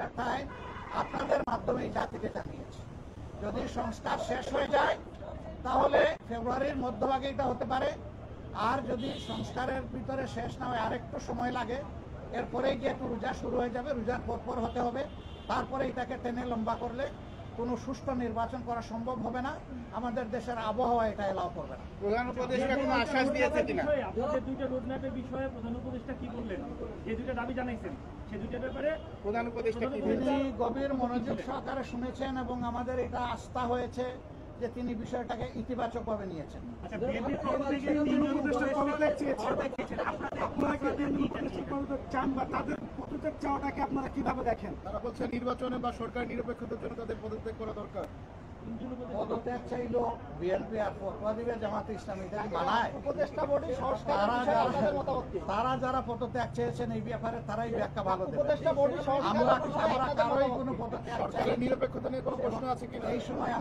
কথায় আপনাদের মাধ্যমে এই জাতিকে জানিয়েছি, যদি সংস্কার শেষ হয়ে যায় তাহলে ফেব্রুয়ারির মধ্যভাগে এটা হতে পারে, আর যদি সংস্কারের ভিতরে শেষ না হয় আরেকটু সময় লাগে, এরপরেই যেহেতু রোজা শুরু হয়ে যাবে, রোজার পরপর হতে হবে, তারপরে এটাকে টেনে লম্বা করলে কোনো সুষ্ঠু নির্বাচন করা সম্ভব হবে না, আমাদের দেশের আবহাওয়া এটা এলাও করবে না। প্রধান উপদেষ্টা কোনো আশ্বাস দিয়েছে কিনা? আপনাদের দুইটা রোডম্যাপের বিষয়ে প্রধান উপদেষ্টা কি বললেন, যে দুইটা দাবি জানাইছেন সেই দুইটার ব্যাপারে প্রধান উপদেষ্টা কি তিনি বলেছেন? গভীর মনোযোগ সহকারে শুনেছেন এবং আমাদের এটা আস্থা হয়েছে যে তিনি বিষয়টাকে ইতিবাচকভাবে নিয়েছেন। আচ্ছা, বিএনপির পক্ষ থেকে তিনজন উপদেষ্টা পদত্যাগ চেয়েছেন, আপনারা কি তিনজন উপদেষ্টা পদত্যাগ চান বা তাদের পদত্যাগ চাওয়াটাকে আপনারা কিভাবে দেখেন? তারা বলছে নির্বাচনে বা সরকার নিরপেক্ষতার জন্য তাদের পদত্যাগ করা দরকার। পদত্যাগ চাইলো বিএনপি আর ফতোয়া দিবে জামাতে ইসলামী, এটা কি মানায়? তারা যারা পদত্যাগ চেয়েছেন এই ব্যাপারে তারাই ব্যাখ্যা ভালো দেবে। আমরা কারোই কোনো পদত্যাগ চাই না। নিরপেক্ষতা নিয়ে কোনো প্রশ্ন আছে কিনা? এই সময়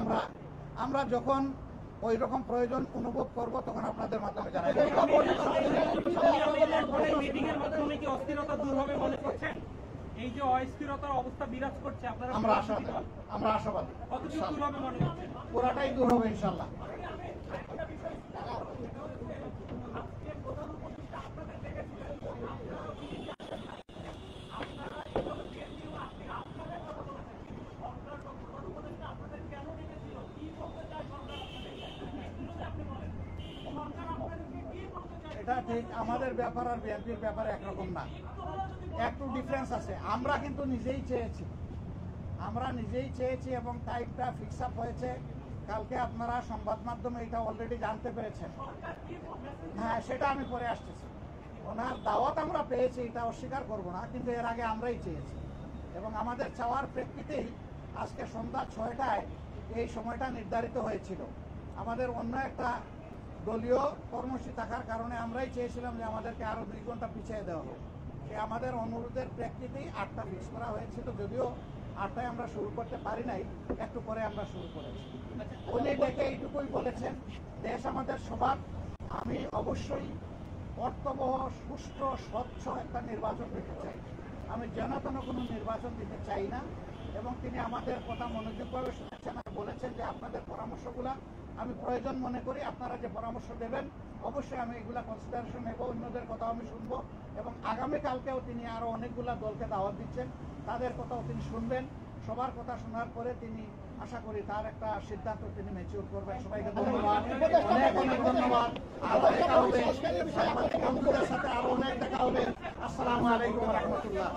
আমরা যখন ওই রকম প্রয়োজন অনুভব করব তখন আপনাদের মাধ্যমে জানাই দেব। মিটিংয়ের মাধ্যমে কি অস্থিরতা দূর হবে মনে করছেন? এই যে অস্থিরতার অবস্থা বিরাজ করছে, আপনারা আমরা আশাবাদী কতটুকু দূর হবে মনে করছেন? পুরাটাই দূর হবে ইনশাল্লাহ। এটা ঠিক, আমাদের ব্যাপার আর বিএনপির ব্যাপারে একরকম না, একটু ডিফারেন্স আছে। আমরা কিন্তু নিজেই চেয়েছি এবং টাইমটা ফিক্স আপ হয়েছে। কালকে আপনারা সংবাদ মাধ্যমে এটা অলরেডি জানতে পেরেছেন। হ্যাঁ, সেটা আমি পরে আসতেছি। ওনার দাওয়াত আমরা পেয়েছি, এটা অস্বীকার করব না, কিন্তু এর আগে আমরাই চেয়েছি এবং আমাদের চাওয়ার প্রেক্ষিতেই আজকে সন্ধ্যা 6টায় এই সময়টা নির্ধারিত হয়েছিল। আমাদের অন্য একটা দলীয় কর্মসূচি থাকার কারণে আমরাই চেয়েছিলাম যে আমাদেরকে আরো 2 ঘন্টা পিছিয়ে দেওয়া হোক। আমাদের অনুরোধের প্রেক্ষিতেই 8টা ফিক্স করা হয়েছিল, যদিও 8টায় আমরা শুরু করতে পারি নাই, একটু পরে আমরা শুরু করেছি। উনি দেখে এইটুকুই বলেছেন, দেশ আমাদের সবার, আমি অবশ্যই অর্থবহ, সুষ্ঠু, স্বচ্ছ একটা নির্বাচন দিতে চাই, আমি জনগণ কোনো নির্বাচন দিতে চাই না। এবং তিনি আমাদের কথা মনোযোগভাবে শুনেছেন আর বলেছেন যে আপনাদের পরামর্শগুলা আমি প্রয়োজন মনে করি, আপনারা যে পরামর্শ দেবেন অবশ্যই আমি এগুলা কনসিডারেশন নেব, অন্যদের কথাও আমি শুনবো এবং আগামীকালকেও তিনি আরো অনেকগুলা দলকে দাওয়াত দিচ্ছেন, তাদের কথাও তিনি শুনবেন। সবার কথা শোনার পরে তিনি আশা করি তার একটা সিদ্ধান্ত তিনি ম্যাচিউর করবেন। সবাইকে ধন্যবাদ, অনেক অনেক ধন্যবাদ। আরো দেখা হবে, সাংবাদিক বন্ধুদের সাথে আরো অনেক দেখা হবে। আসসালামু আলাইকুম রহমতুল্লাহ।